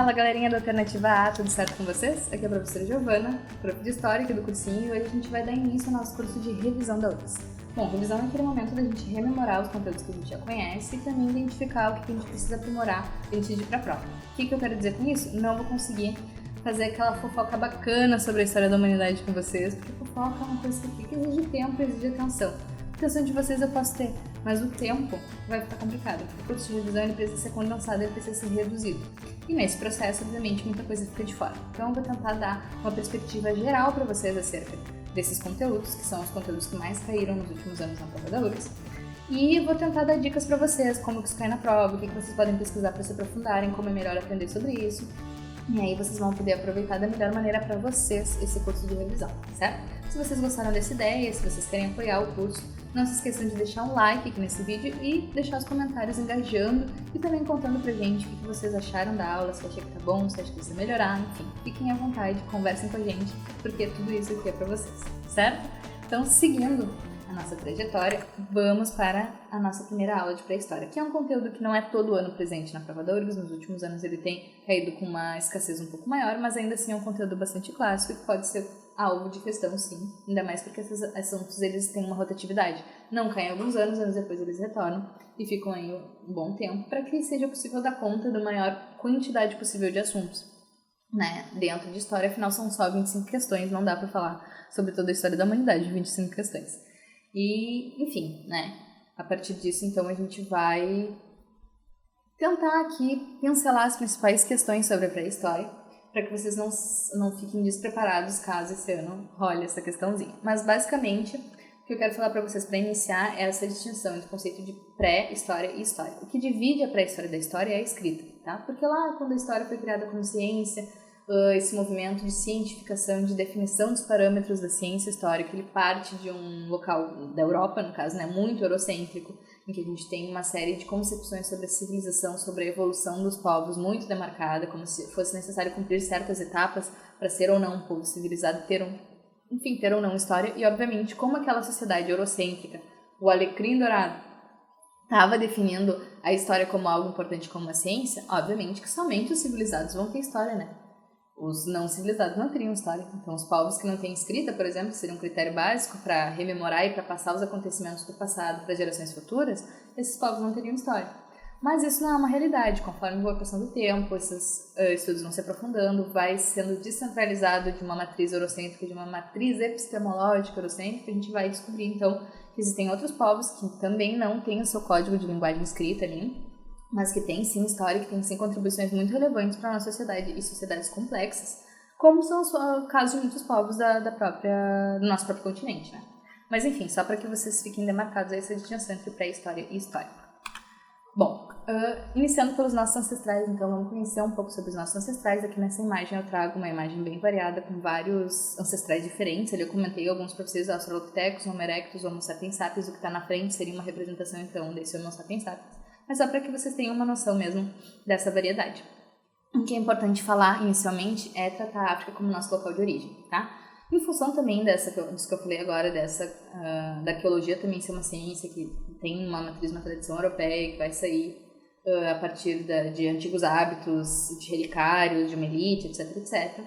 Fala galerinha da Alternativa A, tudo certo com vocês? Aqui é a professora Giovana, prof de História aqui do cursinho, e hoje a gente vai dar início ao nosso curso de revisão da UFRGS. Bom, revisão é aquele momento da gente rememorar os conteúdos que a gente já conhece e também identificar o que a gente precisa aprimorar antes de ir pra prova. O que eu quero dizer com isso? Não vou conseguir fazer aquela fofoca bacana sobre a história da humanidade com vocês, porque fofoca é uma coisa que exige tempo e exige atenção. A atenção de vocês eu posso ter, mas o tempo vai ficar complicado. O curso de revisão ele precisa ser condensado, ele precisa ser reduzido. E nesse processo, obviamente, muita coisa fica de fora. Então eu vou tentar dar uma perspectiva geral para vocês acerca desses conteúdos, que são os conteúdos que mais caíram nos últimos anos na prova da UFRGS. E vou tentar dar dicas para vocês, como que isso cai na prova, o que vocês podem pesquisar para se aprofundarem, como é melhor aprender sobre isso. E aí vocês vão poder aproveitar da melhor maneira para vocês esse curso de revisão, certo? Se vocês gostaram dessa ideia, se vocês querem apoiar o curso, não se esqueçam de deixar um like aqui nesse vídeo e deixar os comentários engajando e também contando pra gente o que vocês acharam da aula, se acham que tá bom, se acham que precisa melhorar, enfim. Fiquem à vontade, conversem com a gente, porque tudo isso aqui é pra vocês, certo? Então, seguindo a nossa trajetória, vamos para a nossa primeira aula de pré-história, que é um conteúdo que não é todo ano presente na prova da UFRGS. Nos últimos anos ele tem caído com uma escassez um pouco maior, mas ainda assim é um conteúdo bastante clássico e que pode ser alvo de questão, sim, ainda mais porque esses assuntos eles têm uma rotatividade. Não caem alguns anos depois eles retornam e ficam aí um bom tempo para que seja possível dar conta da maior quantidade possível de assuntos, né, dentro de história. Afinal são só 25 questões, não dá para falar sobre toda a história da humanidade, 25 questões. E, enfim, né, a partir disso, então, a gente vai tentar aqui pincelar as principais questões sobre a pré-história, para que vocês não fiquem despreparados caso esse ano role essa questãozinha. Mas, basicamente, o que eu quero falar para vocês para iniciar é essa distinção entre o conceito de pré-história e história. O que divide a pré-história da história é a escrita, tá? Porque lá, quando a história foi criada como ciência, esse movimento de cientificação, de definição dos parâmetros da ciência histórica, ele parte de um local da Europa, no caso, né, muito eurocêntrico, em que a gente tem uma série de concepções sobre a civilização, sobre a evolução dos povos muito demarcada, como se fosse necessário cumprir certas etapas para ser ou não um povo civilizado, ter ou não história. E, obviamente, como aquela sociedade eurocêntrica, o alecrim dourado, estava definindo a história como algo importante como uma ciência, obviamente que somente os civilizados vão ter história, né? Os não civilizados não teriam história. Então, os povos que não têm escrita, por exemplo, que seria um critério básico para rememorar e para passar os acontecimentos do passado para gerações futuras, esses povos não teriam história. Mas isso não é uma realidade. Conforme vai passando o tempo, esses estudos vão se aprofundando, vai sendo descentralizado de uma matriz eurocêntrica, de uma matriz epistemológica eurocêntrica, a gente vai descobrir, então, que existem outros povos que também não têm o seu código de linguagem escrita ali, mas que tem sim história, que tem sim contribuições muito relevantes para a nossa sociedade e sociedades complexas, como são o caso de muitos povos do nosso próprio continente, né? Mas enfim, só para que vocês fiquem demarcados a essa distinção entre pré-história e história. Bom, iniciando pelos nossos ancestrais, então vamos conhecer um pouco sobre os nossos ancestrais. Aqui nessa imagem eu trago uma imagem bem variada, com vários ancestrais diferentes. Ali eu comentei alguns para vocês, Australopithecus, Homo erectus, Homo sapiens sapiens. O que está na frente seria uma representação então desse Homo sapiens sapiens. Mas só para que vocês tenham uma noção mesmo dessa variedade. O que é importante falar inicialmente é tratar a África como nosso local de origem, tá? Em função também disso que eu falei agora, da arqueologia também ser uma ciência que tem uma tradição europeia, que vai sair a partir de antigos hábitos, de relicários, de uma elite, etc, etc.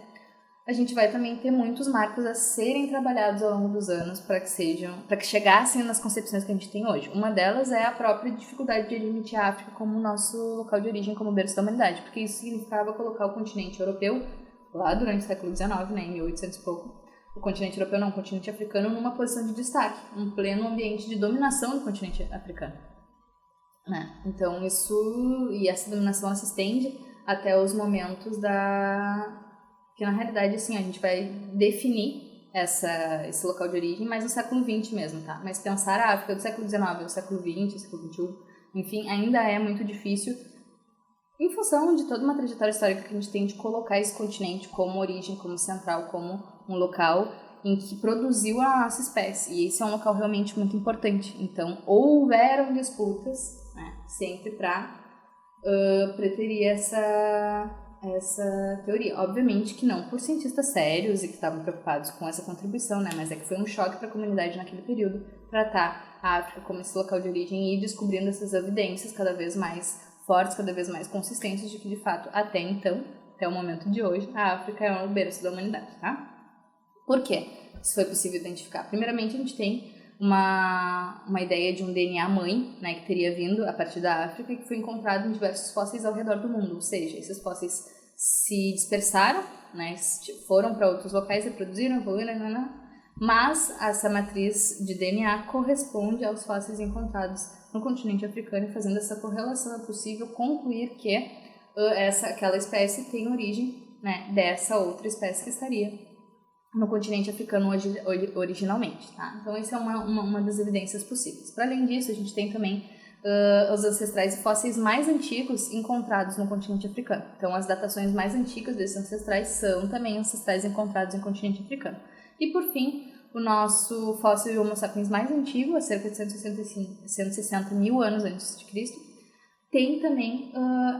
A gente vai também ter muitos marcos a serem trabalhados ao longo dos anos para que chegassem nas concepções que a gente tem hoje. Uma delas é a própria dificuldade de admitir a África como nosso local de origem, como berço da humanidade, porque isso significava colocar o continente europeu, lá durante o século XIX, né, em 1800 e pouco, o continente europeu não, o continente africano, numa posição de destaque, um pleno ambiente de dominação do continente africano, né? Então essa dominação se estende até os momentos que na realidade, assim, a gente vai definir esse local de origem mais no século XX mesmo, tá? Mas pensar a África do século XIX ao século XX, século XXI, enfim, ainda é muito difícil em função de toda uma trajetória histórica que a gente tem de colocar esse continente como origem, como central, como um local em que produziu a nossa espécie. E esse é um local realmente muito importante. Então, houveram disputas, né, sempre para preterir essa teoria. Obviamente que não por cientistas sérios e que estavam preocupados com essa contribuição, né? Mas é que foi um choque para a comunidade naquele período tratar a África como esse local de origem e ir descobrindo essas evidências cada vez mais fortes, cada vez mais consistentes de que, de fato, até então, até o momento de hoje, a África é o berço da humanidade, tá? Por quê? Isso foi possível identificar. Primeiramente, a gente tem uma ideia de um DNA mãe, né, que teria vindo a partir da África e que foi encontrado em diversos fósseis ao redor do mundo, ou seja, esses fósseis se dispersaram, né, foram para outros locais, reproduziram, evoluíram, mas essa matriz de DNA corresponde aos fósseis encontrados no continente africano e fazendo essa correlação é possível concluir que aquela espécie tem origem, né, dessa outra espécie que estaria no continente africano originalmente, tá? Então, essa é uma das evidências possíveis. Para além disso, a gente tem também os ancestrais e fósseis mais antigos encontrados no continente africano. Então, as datações mais antigas desses ancestrais são também ancestrais encontrados no continente africano. E, por fim, o nosso fóssil Homo sapiens mais antigo, há cerca de 160 mil anos antes de Cristo, tem também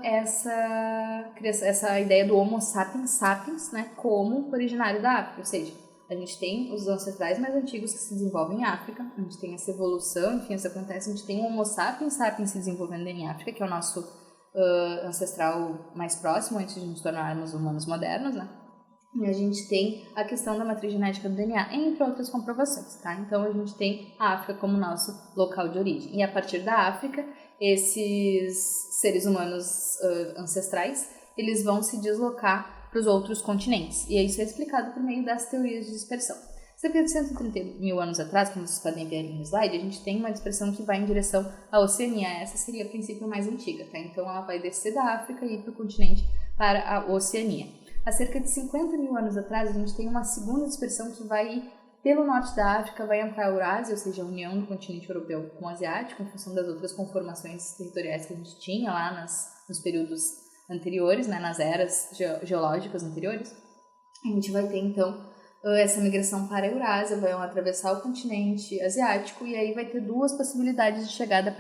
essa ideia do Homo sapiens sapiens, né, como originário da África, ou seja, a gente tem os ancestrais mais antigos que se desenvolvem em África, a gente tem essa evolução, enfim, isso acontece, a gente tem o Homo sapiens sapiens se desenvolvendo em África, que é o nosso ancestral mais próximo antes de nos tornarmos humanos modernos, né? E a gente tem a questão da matriz genética do DNA, entre outras comprovações, tá? Então, a gente tem a África como nosso local de origem. E a partir da África, esses seres humanos ancestrais, eles vão se deslocar para os outros continentes. E isso é explicado por meio das teorias de dispersão. Cerca de 130 mil anos atrás, como vocês podem ver ali no slide, a gente tem uma dispersão que vai em direção à Oceania. Essa seria a princípio mais antiga, tá? Então, ela vai descer da África e ir para o continente, para a Oceania. Há cerca de 50 mil anos atrás, a gente tem uma segunda dispersão que vai pelo norte da África, vai entrar a Eurásia, ou seja, a união do continente europeu com o asiático, em função das outras conformações territoriais que a gente tinha lá nos períodos anteriores, né, nas eras geológicas anteriores. A gente vai ter, então, essa migração para a Eurásia, vai atravessar o continente asiático, e aí vai ter duas possibilidades de chegada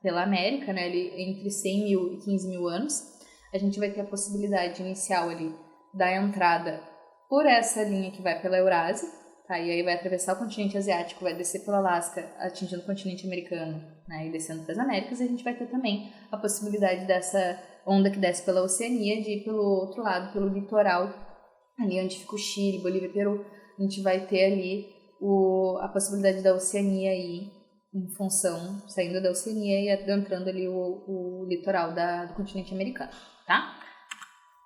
pela América, né, ali, entre 100 mil e 15 mil anos. A gente vai ter a possibilidade inicial ali da entrada por essa linha que vai pela Eurásia, tá? E aí vai atravessar o continente asiático, vai descer pelo Alasca, atingindo o continente americano, né? E descendo para as Américas. E a gente vai ter também a possibilidade dessa onda que desce pela Oceania de ir pelo outro lado, pelo litoral, ali onde fica o Chile, Bolívia e Peru. A gente vai ter ali a possibilidade da Oceania aí, em função, saindo da Oceania e adentrando ali o litoral do continente americano, tá?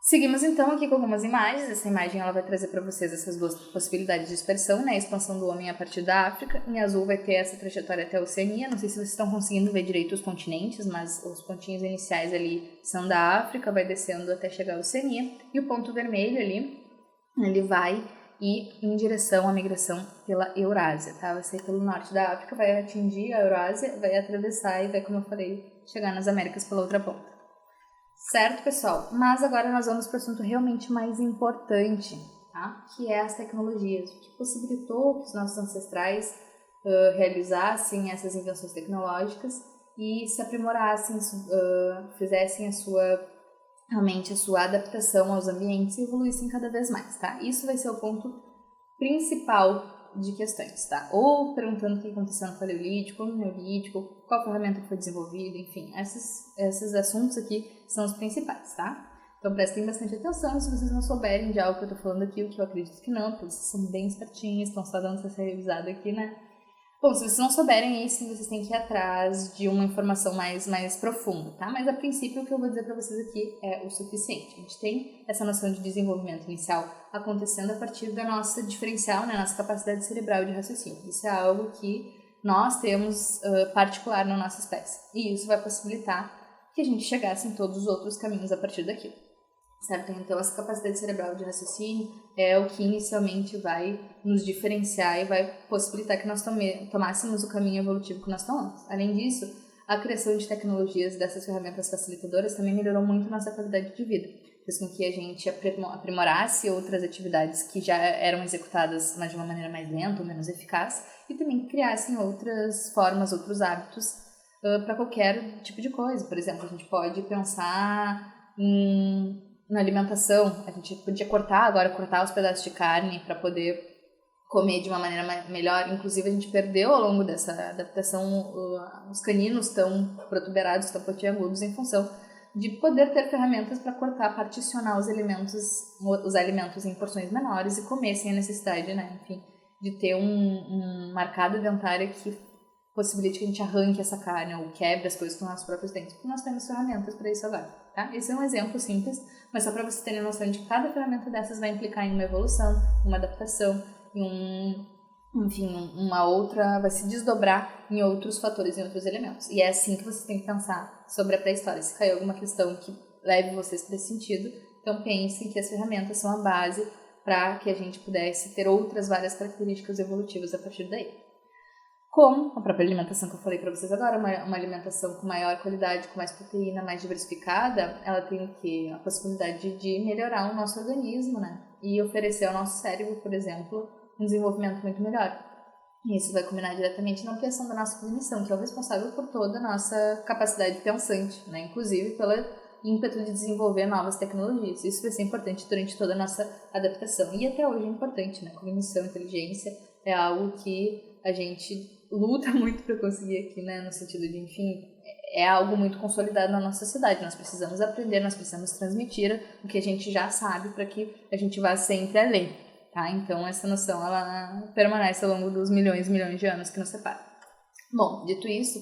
Seguimos então aqui com algumas imagens. Essa imagem ela vai trazer para vocês essas duas possibilidades de dispersão, né? A expansão do homem a partir da África. Em azul vai ter essa trajetória até a Oceania. Não sei se vocês estão conseguindo ver direito os continentes, mas os pontinhos iniciais ali são da África, vai descendo até chegar à Oceania. E o ponto vermelho ali, ele vai ir em direção à migração pela Eurásia, tá? Vai sair pelo norte da África, vai atingir a Eurásia, vai atravessar e vai, como eu falei, chegar nas Américas pela outra ponta. Certo, pessoal? Mas agora nós vamos para o assunto realmente mais importante, tá? Que é as tecnologias. O que possibilitou que os nossos ancestrais realizassem essas invenções tecnológicas e se aprimorassem, fizessem realmente a sua adaptação aos ambientes e evoluíssem cada vez mais, tá? Isso vai ser o ponto principal de questões, tá? Ou perguntando o que aconteceu no Paleolítico, ou no Neolítico, qual ferramenta que foi desenvolvida, enfim, esses assuntos aqui são os principais, tá? Então prestem bastante atenção, se vocês não souberem de algo que eu tô falando aqui, o que eu acredito que não, porque vocês são bem espertinhos, estão só dando essa revisada aqui, né? Bom, se vocês não souberem isso, vocês têm que ir atrás de uma informação mais profunda, tá? Mas a princípio o que eu vou dizer para vocês aqui é o suficiente. A gente tem essa noção de desenvolvimento inicial acontecendo a partir da nossa diferencial, né? Nossa capacidade cerebral de raciocínio. Isso é algo que nós temos particular na nossa espécie. E isso vai possibilitar que a gente chegasse em todos os outros caminhos a partir daquilo. Certo? Então, essa capacidade cerebral de raciocínio é o que inicialmente vai nos diferenciar e vai possibilitar que nós tomássemos o caminho evolutivo que nós tomamos. Além disso, a criação de tecnologias dessas ferramentas facilitadoras também melhorou muito nossa qualidade de vida. Fez com que a gente aprimorasse outras atividades que já eram executadas, mas de uma maneira mais lenta ou menos eficaz, e também criassem outras formas, outros hábitos para qualquer tipo de coisa. Por exemplo, a gente pode pensar na alimentação, a gente podia cortar os pedaços de carne para poder comer de uma maneira melhor. Inclusive, a gente perdeu ao longo dessa adaptação os caninos tão protuberados, tão pontiagudos, em função de poder ter ferramentas para cortar, particionar os alimentos em porções menores e comer sem a necessidade, né, enfim, de ter uma arcada dentária que possibilite que a gente arranque essa carne ou quebre as coisas com nossos próprios dentes, porque nós temos ferramentas para isso agora, tá? Esse é um exemplo simples, mas só para vocês terem noção de que cada ferramenta dessas vai implicar em uma evolução, uma adaptação, uma outra, vai se desdobrar em outros fatores, em outros elementos. E é assim que vocês têm que pensar sobre a pré-história. Se caiu alguma questão que leve vocês para esse sentido, então pensem que as ferramentas são a base para que a gente pudesse ter outras várias características evolutivas a partir daí. Como a própria alimentação que eu falei para vocês agora, uma alimentação com maior qualidade, com mais proteína, mais diversificada, ela tem o quê? A possibilidade de melhorar o nosso organismo, né? E oferecer ao nosso cérebro, por exemplo, um desenvolvimento muito melhor. E isso vai combinar diretamente na ampliação da nossa cognição, que é o responsável por toda a nossa capacidade pensante, né? Inclusive pelo ímpeto de desenvolver novas tecnologias. Isso vai ser importante durante toda a nossa adaptação. E até hoje é importante, né? Cognição, inteligência é algo que a gente luta muito para conseguir aqui, né? No sentido de, enfim, é algo muito consolidado na nossa sociedade. Nós precisamos aprender, nós precisamos transmitir o que a gente já sabe para que a gente vá sempre além, tá? Então, essa noção, ela permanece ao longo dos milhões e milhões de anos que nos separam. Bom, dito isso,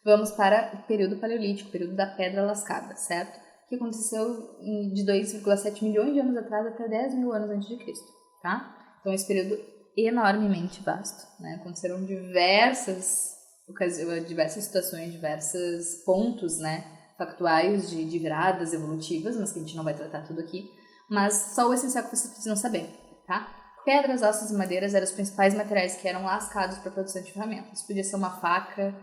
vamos para o período paleolítico, o período da pedra lascada, certo? Que aconteceu de 2,7 milhões de anos atrás até 10 mil anos antes de Cristo, tá? Então, esse período enormemente vasto, né? Aconteceram diversas situações, diversos pontos, né, factuais de viradas evolutivas, mas que a gente não vai tratar tudo aqui, mas só o essencial que vocês precisam saber, tá? Pedras, ossos e madeiras eram os principais materiais que eram lascados para a produção de ferramentas. Podia ser uma faca,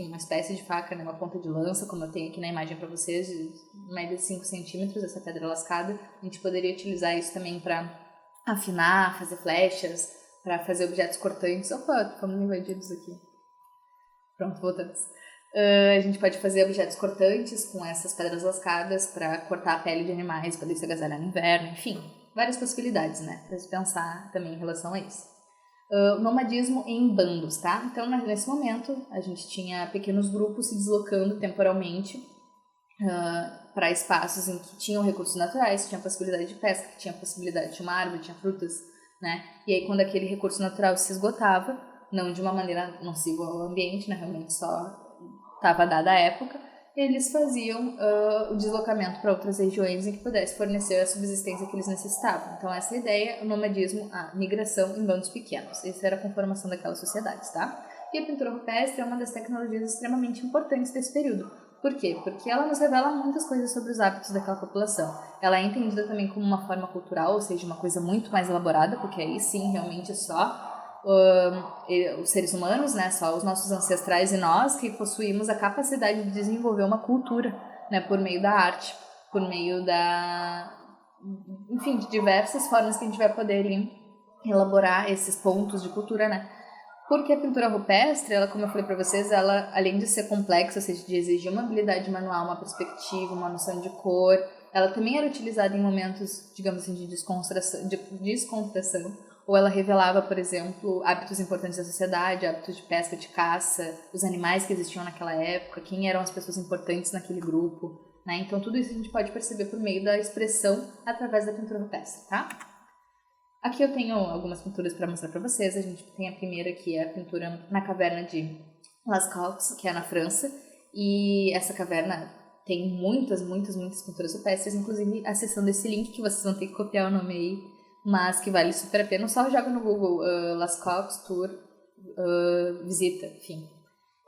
uma espécie de faca, né, uma ponta de lança, como eu tenho aqui na imagem para vocês, de média de 5 centímetros, essa pedra lascada. A gente poderia utilizar isso também para afinar, fazer flechas, para fazer objetos cortantes. Opa, fomos invadidos aqui. Pronto, voltamos. A gente pode fazer objetos cortantes com essas pedras lascadas para cortar a pele de animais, poder se agasalhar no inverno, enfim, várias possibilidades, né, para se pensar também em relação a isso. Nomadismo em bandos, tá? Então, nesse momento, a gente tinha pequenos grupos se deslocando temporalmente para espaços em que tinham recursos naturais, tinha possibilidade de pesca, tinha possibilidade de uma árvore, tinha frutas, né? E aí, quando aquele recurso natural se esgotava, não de uma maneira nociva ao ambiente, né? Realmente só estava dada a época, eles faziam o deslocamento para outras regiões em que pudesse fornecer a subsistência que eles necessitavam. Então, essa ideia, o nomadismo, a migração em bandos pequenos. Essa era a conformação daquelas sociedades, tá? E a pintura rupestre é uma das tecnologias extremamente importantes desse período. Por quê? Porque ela nos revela muitas coisas sobre os hábitos daquela população. Ela é entendida também como uma forma cultural, ou seja, uma coisa muito mais elaborada, porque aí sim, realmente só os seres humanos, né, só os nossos ancestrais e nós que possuímos a capacidade de desenvolver uma cultura, né, por meio da arte, por meio de diversas formas que a gente vai poder elaborar esses pontos de cultura, né. Porque a pintura rupestre, ela, como eu falei para vocês, ela, além de ser complexa, ou seja, de exigir uma habilidade manual, uma perspectiva, uma noção de cor, ela também era utilizada em momentos, digamos assim, de descontração, ou ela revelava, por exemplo, hábitos importantes da sociedade, hábitos de pesca, de caça, os animais que existiam naquela época, quem eram as pessoas importantes naquele grupo, né? Então, tudo isso a gente pode perceber por meio da expressão através da pintura rupestre, tá? Aqui eu tenho algumas pinturas para mostrar para vocês. A gente tem a primeira, que é a pintura na caverna de Lascaux, que é na França. E essa caverna tem muitas pinturas rupestres, inclusive a seção desse link, que vocês vão ter que copiar o nome aí, mas que vale super a pena. Só joga no Google Lascaux Tour Visita, enfim.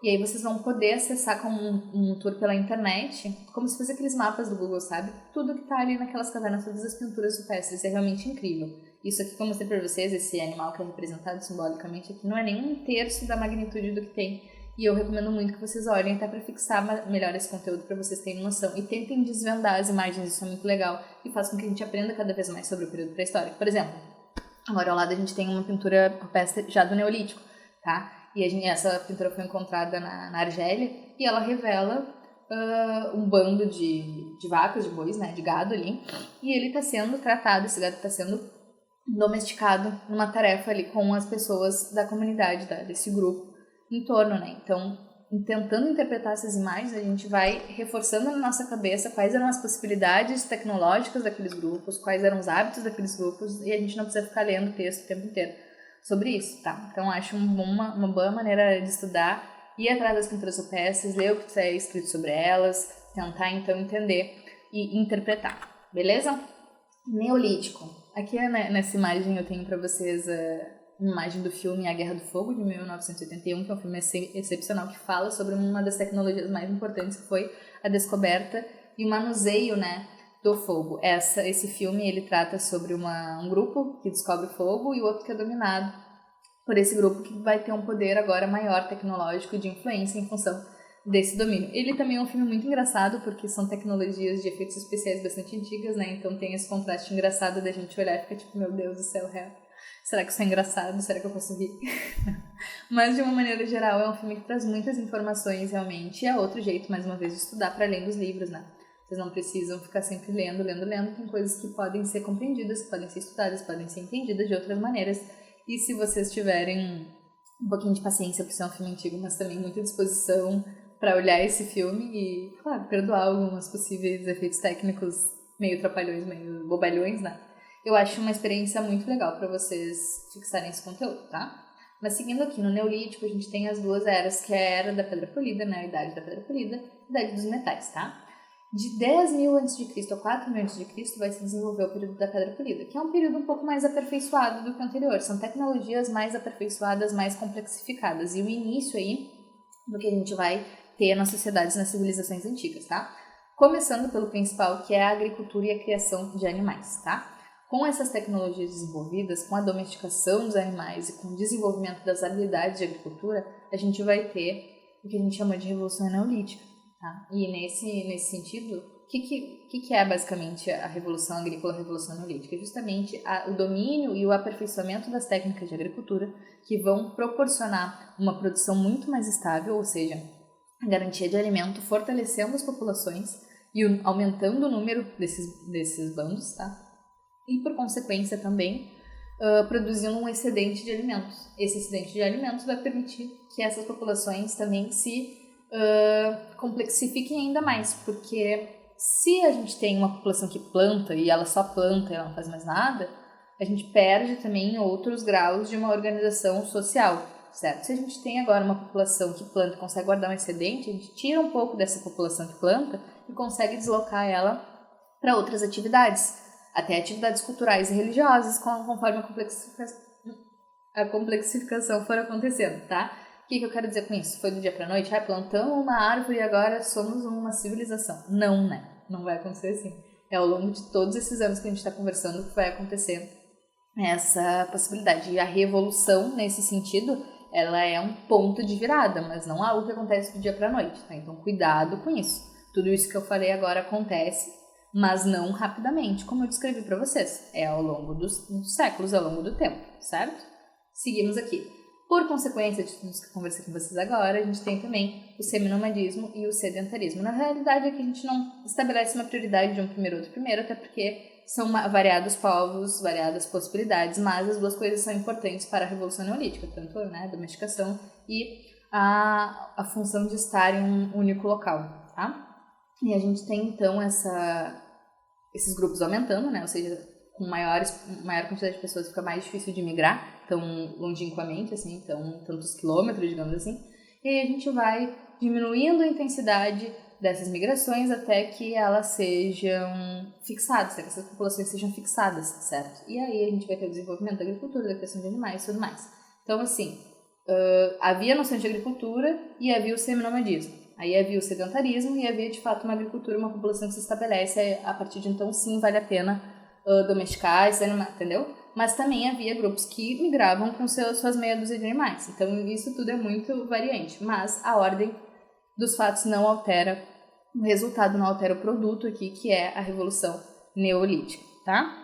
E aí vocês vão poder acessar como um tour pela internet, como se fosse aqueles mapas do Google, sabe? Tudo que tá ali naquelas cavernas, todas as pinturas rupestres, é realmente incrível. Isso aqui que eu mostrei pra vocês, esse animal que é representado simbolicamente aqui, não é nem um terço da magnitude do que tem. E eu recomendo muito que vocês olhem até para fixar melhor esse conteúdo, para vocês terem noção. E tentem desvendar as imagens, isso é muito legal. E faz com que a gente aprenda cada vez mais sobre o período pré-histórico. Por exemplo, agora ao lado a gente tem uma pintura rupestre já do Neolítico, tá? E essa pintura foi encontrada na Argélia e ela revela um bando de vacas, de bois, né, de gado ali. E ele está sendo tratado, esse gado está sendo domesticado numa tarefa ali com as pessoas da comunidade, desse grupo em torno, né? Então, tentando interpretar essas imagens, a gente vai reforçando na nossa cabeça quais eram as possibilidades tecnológicas daqueles grupos, quais eram os hábitos daqueles grupos, e a gente não precisa ficar lendo o texto o tempo inteiro sobre isso, tá? Então, acho uma boa maneira de estudar, ir atrás das pinturas rupestres, ler o que é escrito sobre elas, tentar, então, entender e interpretar, beleza? Neolítico. Aqui, nessa imagem, eu tenho para vocês uma imagem do filme A Guerra do Fogo, de 1981, que é um filme excepcional que fala sobre uma das tecnologias mais importantes, que foi a descoberta e o manuseio, né, do fogo. Esse filme, ele trata sobre um grupo que descobre o fogo e o outro que é dominado por esse grupo que vai ter um poder agora maior tecnológico de influência em função desse domínio. Ele também é um filme muito engraçado, porque são tecnologias de efeitos especiais bastante antigas, né, então tem esse contraste engraçado da gente olhar e ficar tipo, meu Deus do céu, real. Será que isso é engraçado? Será que eu posso rir? Mas, de uma maneira geral, é um filme que traz muitas informações, realmente. E é outro jeito, mais uma vez, de estudar para além dos livros, né? Vocês não precisam ficar sempre lendo. Tem coisas que podem ser compreendidas, que podem ser estudadas, podem ser entendidas de outras maneiras. E se vocês tiverem um pouquinho de paciência, por ser um filme antigo, mas também muita disposição para olhar esse filme e, claro, perdoar alguns possíveis efeitos técnicos meio trapalhões, meio bobalhões, né? Eu acho uma experiência muito legal para vocês fixarem esse conteúdo, tá? Mas seguindo aqui no Neolítico, a gente tem as duas eras, que é a Era da Pedra Polida, né? A Idade da Pedra Polida e a Idade dos Metais, tá? De 10.000 a.C. a 4.000 a.C. vai se desenvolver o período da Pedra Polida, que é um período um pouco mais aperfeiçoado do que o anterior. São tecnologias mais aperfeiçoadas, mais complexificadas. E o início aí do que a gente vai ter nas sociedades, nas civilizações antigas, tá? Começando pelo principal, que é a agricultura e a criação de animais, tá? Com essas tecnologias desenvolvidas, com a domesticação dos animais e com o desenvolvimento das habilidades de agricultura, a gente vai ter o que a gente chama de Revolução Neolítica. Tá? E nesse sentido, o que é basicamente a Revolução Agrícola, a Revolução Neolítica? É justamente o domínio e o aperfeiçoamento das técnicas de agricultura que vão proporcionar uma produção muito mais estável, ou seja, a garantia de alimento, fortalecendo as populações e aumentando o número desses bandos, tá? E, por consequência, também produzindo um excedente de alimentos. Esse excedente de alimentos vai permitir que essas populações também se complexifiquem ainda mais, porque se a gente tem uma população que planta e ela só planta e ela não faz mais nada, a gente perde também outros graus de uma organização social, certo? Se a gente tem agora uma população que planta e consegue guardar um excedente, a gente tira um pouco dessa população que planta e consegue deslocar ela para outras atividades, até atividades culturais e religiosas, conforme a complexificação for acontecendo, tá? O que eu quero dizer com isso? Foi do dia pra noite? Plantamos uma árvore e agora somos uma civilização. Não, né? Não vai acontecer assim. É ao longo de todos esses anos que a gente está conversando que vai acontecer essa possibilidade. E a revolução, nesse sentido, ela é um ponto de virada, mas não algo que acontece do dia pra noite, tá? Então, cuidado com isso. Tudo isso que eu falei agora acontece, mas não rapidamente, como eu descrevi para vocês. É ao longo dos séculos, ao longo do tempo, certo? Seguimos aqui. Por consequência de tudo isso que eu conversei com vocês agora, a gente tem também o seminomadismo e o sedentarismo. Na realidade, aqui a gente não estabelece uma prioridade de um primeiro ou outro primeiro, até porque são variados povos, variadas possibilidades, mas as duas coisas são importantes para a Revolução Neolítica, tanto a domesticação e a função de estar em um único local, tá? E a gente tem, então, esses grupos aumentando, né? Ou seja, com maior quantidade de pessoas fica mais difícil de migrar, tão longínquamente, assim, tantos quilômetros, digamos assim. E aí a gente vai diminuindo a intensidade dessas migrações até que elas sejam fixadas, até que essas populações sejam fixadas, certo? E aí a gente vai ter o desenvolvimento da agricultura, da criação de animais e tudo mais. Então, assim, havia a noção de agricultura e havia o seminomadismo. Aí havia o sedentarismo e havia, de fato, uma agricultura, uma população que se estabelece. A partir de então, sim, vale a pena domesticar esses animais, entendeu? Mas também havia grupos que migravam com suas meia dúzia de animais. Então, isso tudo é muito variante. Mas a ordem dos fatos não altera, o resultado não altera o produto aqui, que é a Revolução Neolítica, tá?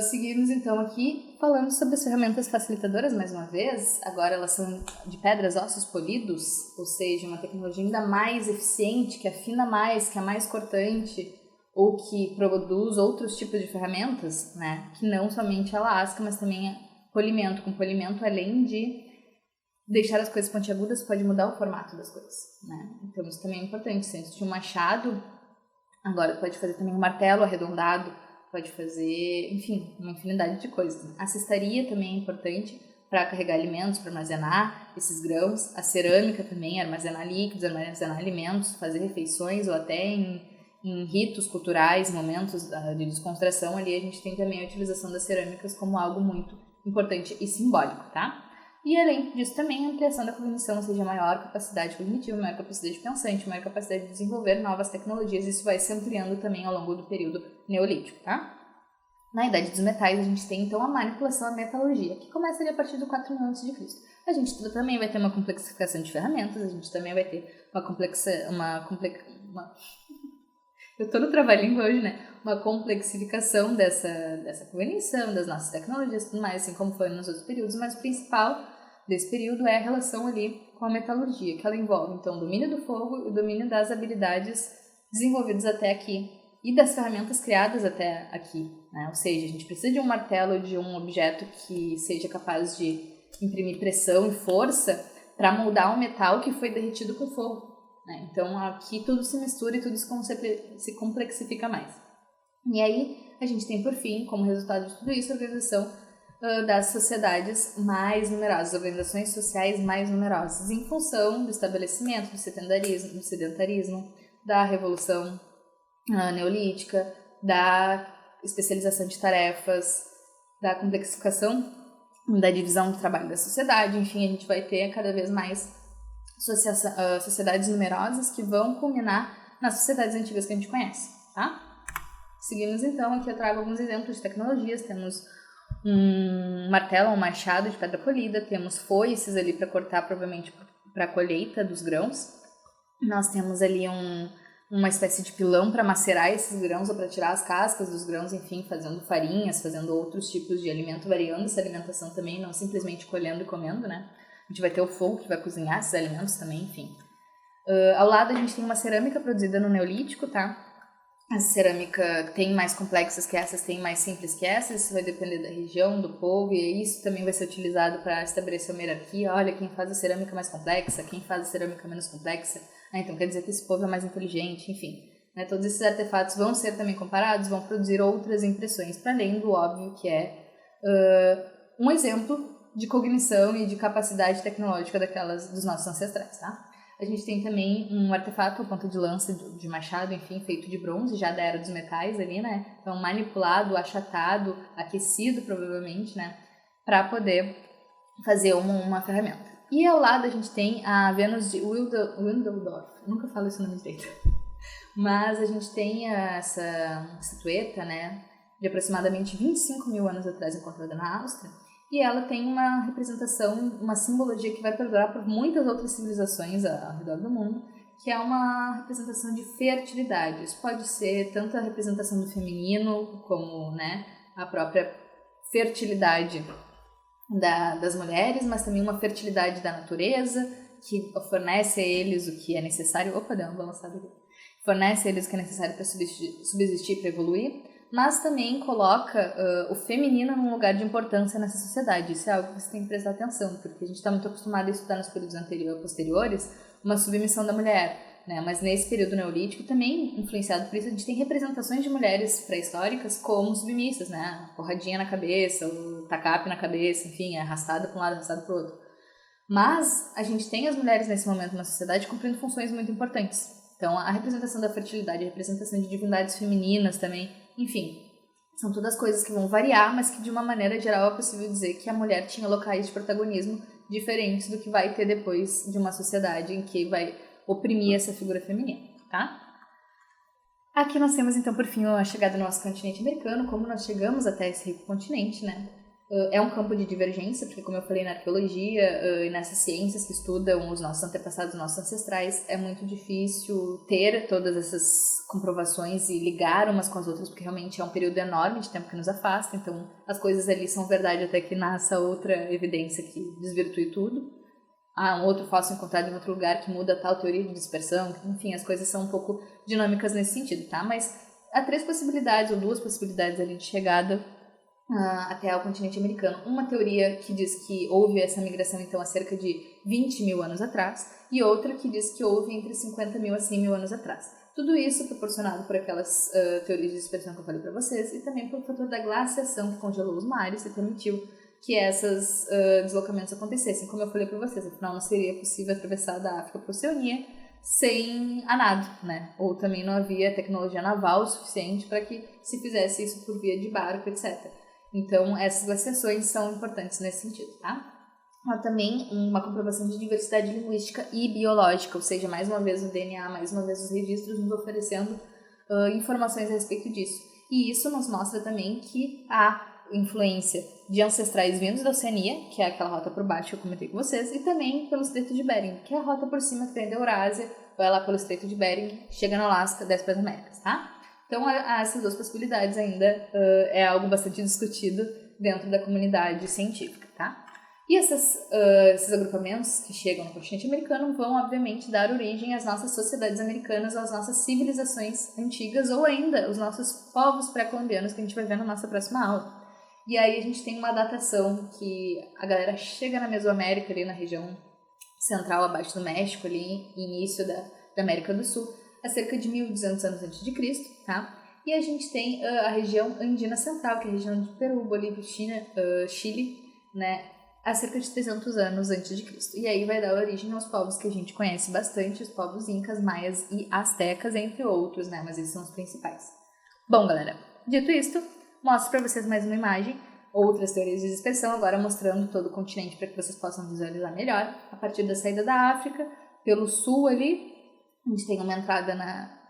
Seguimos, então, aqui falando sobre as ferramentas facilitadoras, mais uma vez. Agora elas são de pedras, ossos polidos, ou seja, uma tecnologia ainda mais eficiente, que afina mais, que é mais cortante, ou que produz outros tipos de ferramentas, né? Que não somente a lasca, mas também polimento. Com polimento, além de deixar as coisas pontiagudas pode mudar o formato das coisas, né? Então isso também é importante. Se antes tinha um machado, agora pode fazer também um martelo arredondado, pode fazer, enfim, uma infinidade de coisas. A cestaria também é importante para carregar alimentos, para armazenar esses grãos. A cerâmica também, armazenar líquidos, armazenar alimentos, fazer refeições ou até em ritos culturais, momentos de descontração, ali a gente tem também a utilização das cerâmicas como algo muito importante e simbólico, tá? E além disso também a ampliação da cognição, ou seja, maior capacidade cognitiva, maior capacidade pensante, maior capacidade de desenvolver novas tecnologias, isso vai se ampliando também ao longo do período neolítico, tá? Na Idade dos Metais a gente tem então a manipulação, a metalurgia, que começa ali a partir do 4000 a.C. A gente também vai ter uma complexificação de ferramentas, a gente também vai ter eu tô no trava-língua hoje, né? Uma complexificação dessa cognição, das nossas tecnologias e tudo mais, assim como foi nos outros períodos, mas o principal desse período é a relação ali com a metalurgia, que ela envolve, então, o domínio do fogo e o domínio das habilidades desenvolvidas até aqui e das ferramentas criadas até aqui, né? Ou seja, a gente precisa de um martelo, de um objeto que seja capaz de imprimir pressão e força para moldar um metal que foi derretido com fogo. Então aqui tudo se mistura e tudo se complexifica mais. E aí a gente tem por fim, como resultado de tudo isso, a organização das sociedades mais numerosas, organizações sociais mais numerosas, em função do estabelecimento do sedentarismo, da revolução neolítica, da especialização de tarefas, da complexificação da divisão do trabalho da sociedade. Enfim, a gente vai ter cada vez mais sociedades numerosas que vão culminar nas sociedades antigas que a gente conhece, tá? Seguimos então, aqui eu trago alguns exemplos de tecnologias. Temos um martelo, um machado de pedra polida, temos foices ali para cortar, provavelmente para a colheita dos grãos. Nós temos ali uma espécie de pilão para macerar esses grãos ou para tirar as cascas dos grãos, enfim, fazendo farinhas, fazendo outros tipos de alimento, variando essa alimentação também, não simplesmente colhendo e comendo, né? A gente vai ter o fogo que vai cozinhar esses alimentos também, enfim. Ao lado a gente tem uma cerâmica produzida no Neolítico, tá? A cerâmica tem mais complexas que essas, tem mais simples que essas, isso vai depender da região, do povo, e isso também vai ser utilizado para estabelecer uma hierarquia. Olha, quem faz a cerâmica mais complexa, quem faz a cerâmica menos complexa, então quer dizer que esse povo é mais inteligente, enfim. Né? Todos esses artefatos vão ser também comparados, vão produzir outras impressões, para além do óbvio que é um exemplo de cognição e de capacidade tecnológica dos nossos ancestrais, tá? A gente tem também um artefato, ponta de lança, de machado, enfim, feito de bronze, já da Era dos Metais ali, né? Então, manipulado, achatado, aquecido, provavelmente, né? Para poder fazer uma ferramenta. E ao lado a gente tem a Vênus de Wildeldorf. Eu nunca falo esse nome direito. Mas a gente tem essa estatueta, né? De aproximadamente 25 mil anos atrás, encontrada na Áustria. E ela tem uma representação, uma simbologia que vai perdurar por muitas outras civilizações ao redor do mundo, que é uma representação de fertilidade. Isso pode ser tanto a representação do feminino, como, né, a própria fertilidade das mulheres, mas também uma fertilidade da natureza, que fornece a eles o que é necessário. Opa, deu uma balançada aqui. Fornece a eles o que é necessário para subsistir, para evoluir. Mas também coloca o feminino num lugar de importância nessa sociedade. Isso é algo que você tem que prestar atenção, porque a gente está muito acostumado a estudar nos períodos posteriores uma submissão da mulher, né? Mas nesse período neolítico, também influenciado por isso, a gente tem representações de mulheres pré-históricas como submissas, né? Porradinha na cabeça, o tacape na cabeça, enfim, arrastada para um lado, arrastada para o outro. Mas a gente tem as mulheres nesse momento na sociedade cumprindo funções muito importantes. Então, a representação da fertilidade, a representação de divindades femininas também, enfim, são todas coisas que vão variar, mas que de uma maneira geral é possível dizer que a mulher tinha locais de protagonismo diferentes do que vai ter depois de uma sociedade em que vai oprimir essa figura feminina, tá? Aqui nós temos então por fim a chegada do nosso continente americano, como nós chegamos até esse rico continente, né? É um campo de divergência, porque como eu falei na arqueologia e nessas ciências que estudam os nossos antepassados, os nossos ancestrais, é muito difícil ter todas essas comprovações e ligar umas com as outras, porque realmente é um período enorme de tempo que nos afasta, então as coisas ali são verdade até que nasça outra evidência que desvirtue tudo. Um outro fóssil encontrado em outro lugar que muda tal teoria de dispersão, enfim, as coisas são um pouco dinâmicas nesse sentido, tá? Mas há 3 possibilidades ou 2 possibilidades ali de chegada até o continente americano. Uma teoria que diz que houve essa migração, então, há cerca de 20 mil anos atrás, e outra que diz que houve entre 50 mil a 100 mil anos atrás. Tudo isso proporcionado por aquelas teorias de dispersão que eu falei para vocês, e também pelo fator da glaciação que congelou os mares e permitiu que esses deslocamentos acontecessem. Como eu falei para vocês, afinal não seria possível atravessar da África para a Oceania sem a nado, né? Ou também não havia tecnologia naval suficiente para que se fizesse isso por via de barco, etc. Então, essas glaciações são importantes nesse sentido, tá? Há também uma comprovação de diversidade linguística e biológica, ou seja, mais uma vez o DNA, mais uma vez os registros nos oferecendo informações a respeito disso. E isso nos mostra também que há influência de ancestrais vindos da Oceania, que é aquela rota por baixo que eu comentei com vocês, e também pelo Estreito de Bering, que é a rota por cima que vem da Eurásia, vai lá pelo Estreito de Bering, chega no Alasca, desce para as Américas, tá? Então, essas duas possibilidades ainda é algo bastante discutido dentro da comunidade científica, tá? E esses agrupamentos que chegam no continente americano vão, obviamente, dar origem às nossas sociedades americanas, às nossas civilizações antigas ou ainda os nossos povos pré-colombianos que a gente vai ver na nossa próxima aula. E aí a gente tem uma datação que a galera chega na Mesoamérica, ali na região central, abaixo do México, ali início da América do Sul, há cerca de 1.200 anos antes de Cristo, tá? E a gente tem a região andina central, que é a região de Peru, Bolívia, Chile, né? Há cerca de 300 anos antes de Cristo. E aí vai dar origem aos povos que a gente conhece bastante, os povos incas, maias e astecas, entre outros, né? Mas esses são os principais. Bom, galera, dito isto, mostro para vocês mais uma imagem, outras teorias de dispersão, agora mostrando todo o continente para que vocês possam visualizar melhor. A partir da saída da África, pelo sul ali, a gente tem uma entrada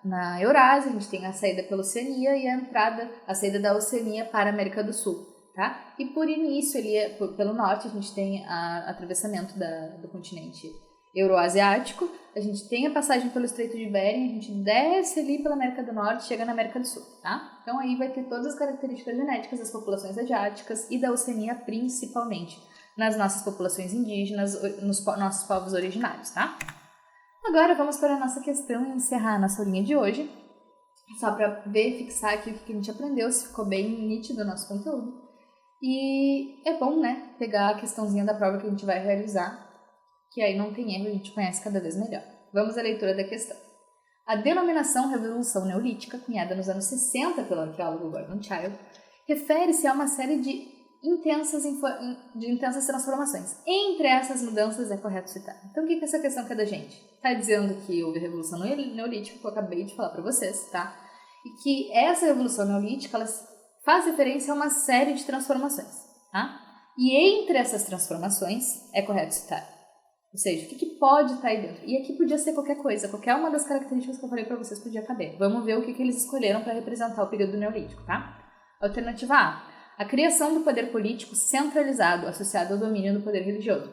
na Eurásia, a gente tem a saída pela Oceania e a saída da Oceania para a América do Sul, tá? E por início ali, pelo norte, a gente tem o atravessamento do continente euroasiático, a gente tem a passagem pelo Estreito de Bering, a gente desce ali pela América do Norte e chega na América do Sul, tá? Então aí vai ter todas as características genéticas das populações asiáticas e da Oceania principalmente, nas nossas populações indígenas, nos nossos povos originários, tá? Agora vamos para a nossa questão e encerrar a nossa aulinha de hoje, só para ver, fixar aqui o que a gente aprendeu, se ficou bem nítido o nosso conteúdo. E é bom, né, pegar a questãozinha da prova que a gente vai realizar, que aí não tem erro, a gente conhece cada vez melhor. Vamos à leitura da questão. A denominação Revolução Neolítica, cunhada nos anos 60 pelo arqueólogo Gordon Childe, refere-se a uma série de intensas transformações. Entre essas mudanças é correto citar. Então o que essa questão quer da gente? Está dizendo que houve Revolução Neolítica, que eu acabei de falar para vocês, tá? E que essa Revolução Neolítica, ela faz referência a uma série de transformações, tá? E entre essas transformações é correto citar. Ou seja, o que pode estar aí dentro? E aqui podia ser qualquer coisa, qualquer uma das características que eu falei para vocês podia caber. Vamos ver o que eles escolheram para representar o período neolítico, tá? Alternativa A. A criação do poder político centralizado associado ao domínio do poder religioso.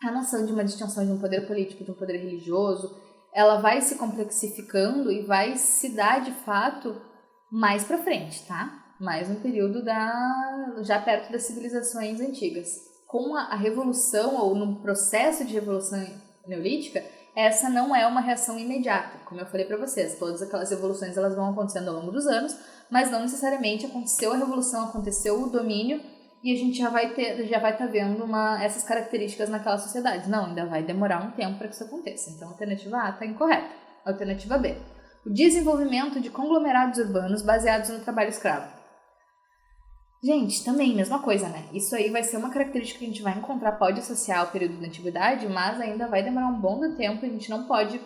A noção de uma distinção de um poder político e de um poder religioso, ela vai se complexificando e vai se dar, de fato, mais para frente, tá? Mais no período já perto das civilizações antigas. Com a revolução, ou no processo de revolução neolítica, essa não é uma reação imediata. Como eu falei para vocês, todas aquelas evoluções elas vão acontecendo ao longo dos anos, mas não necessariamente aconteceu a revolução, aconteceu o domínio, e a gente já vai estar vendo essas características naquela sociedade. Não, ainda vai demorar um tempo para que isso aconteça. Então, a alternativa A está incorreta. Alternativa B. O desenvolvimento de conglomerados urbanos baseados no trabalho escravo. Gente, também, mesma coisa, né? Isso aí vai ser uma característica que a gente vai encontrar, pode associar ao período da antiguidade, mas ainda vai demorar um bom tempo e a gente não pode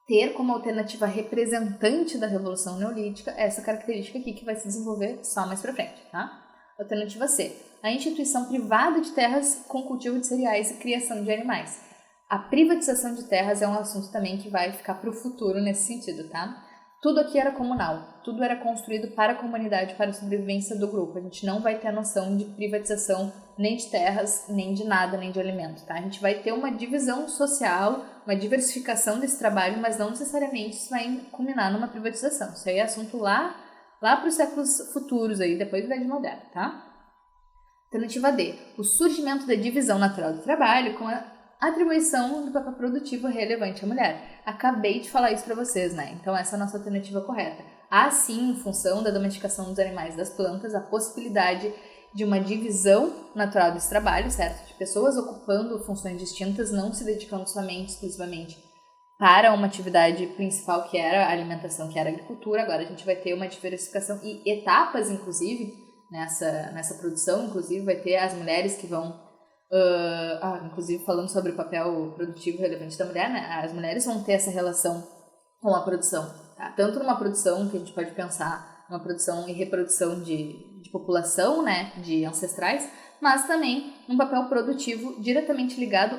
ter como alternativa representante da Revolução Neolítica essa característica aqui que vai se desenvolver só mais pra frente, tá? Alternativa C. A instituição privada de terras com cultivo de cereais e criação de animais. A privatização de terras é um assunto também que vai ficar pro futuro nesse sentido, tá? Tudo aqui era comunal, tudo era construído para a comunidade, para a sobrevivência do grupo. A gente não vai ter a noção de privatização nem de terras, nem de nada, nem de alimento, tá? A gente vai ter uma divisão social, uma diversificação desse trabalho, mas não necessariamente isso vai culminar numa privatização. Isso aí é assunto lá para os séculos futuros, aí, depois da Idade Moderna, tá? Alternativa D. O surgimento da divisão natural do trabalho com a atribuição do papel produtivo relevante à mulher. Acabei de falar isso para vocês, né? Então essa é a nossa alternativa correta. há sim, em função da domesticação dos animais e das plantas, a possibilidade de uma divisão natural desse trabalho, certo? De pessoas ocupando funções distintas, não se dedicando somente, exclusivamente para uma atividade principal, que era a alimentação, que era a agricultura. Agora a gente vai ter uma diversificação e etapas, inclusive, nessa produção. Inclusive vai ter as mulheres que vão, inclusive falando sobre o papel produtivo relevante da mulher, né? As mulheres vão ter essa relação com a produção, tá? Tanto numa produção que a gente pode pensar, uma produção e reprodução de população, né, de ancestrais, mas também um papel produtivo diretamente ligado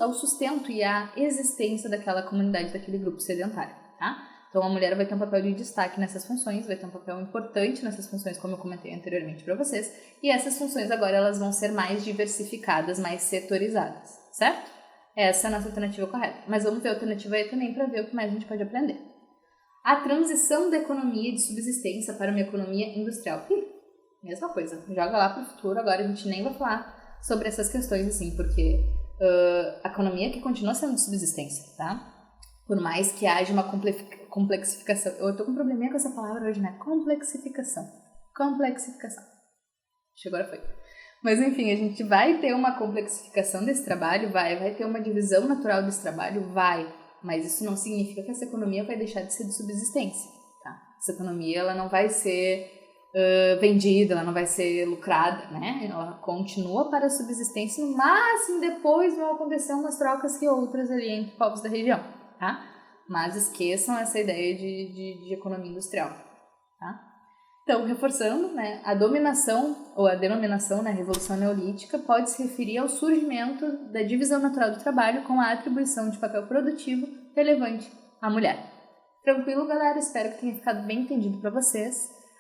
ao sustento e à existência daquela comunidade, daquele grupo sedentário, tá? Então a mulher vai ter um papel de destaque nessas funções, vai ter um papel importante nessas funções, como eu comentei anteriormente para vocês, e essas funções agora elas vão ser mais diversificadas, mais setorizadas, certo? Essa é a nossa alternativa correta. Mas vamos ver a alternativa aí também para ver o que mais a gente pode aprender. A transição da economia de subsistência para uma economia industrial. Mesma coisa, joga lá para o futuro. Agora a gente nem vai falar sobre essas questões assim, porque a economia que continua sendo de subsistência, tá? Por mais que haja uma complexificação. Eu tô com um probleminha com essa palavra hoje, né? Complexificação. Acho que agora foi. Mas enfim, a gente vai ter uma complexificação desse trabalho, vai ter uma divisão natural desse trabalho, mas isso não significa que essa economia vai deixar de ser de subsistência, tá? Essa economia, ela não vai ser vendida, ela não vai ser lucrada, né? Ela continua para a subsistência, no máximo depois vão acontecer umas trocas que outras ali entre povos da região, tá? Mas esqueçam essa ideia de economia industrial, tá? Então, reforçando, né, a dominação ou a denominação, né, Revolução Neolítica, pode se referir ao surgimento da divisão natural do trabalho com a atribuição de papel produtivo relevante à mulher. Tranquilo, galera? Espero que tenha ficado bem entendido para vocês.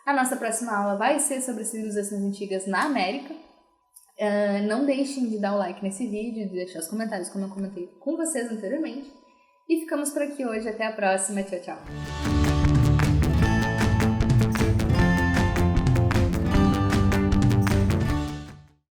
A nossa próxima aula vai ser sobre as civilizações antigas na América. Não deixem de dar o like nesse vídeo, de deixar os comentários, como eu comentei com vocês anteriormente. E ficamos por aqui hoje. Até a próxima. Tchau, tchau.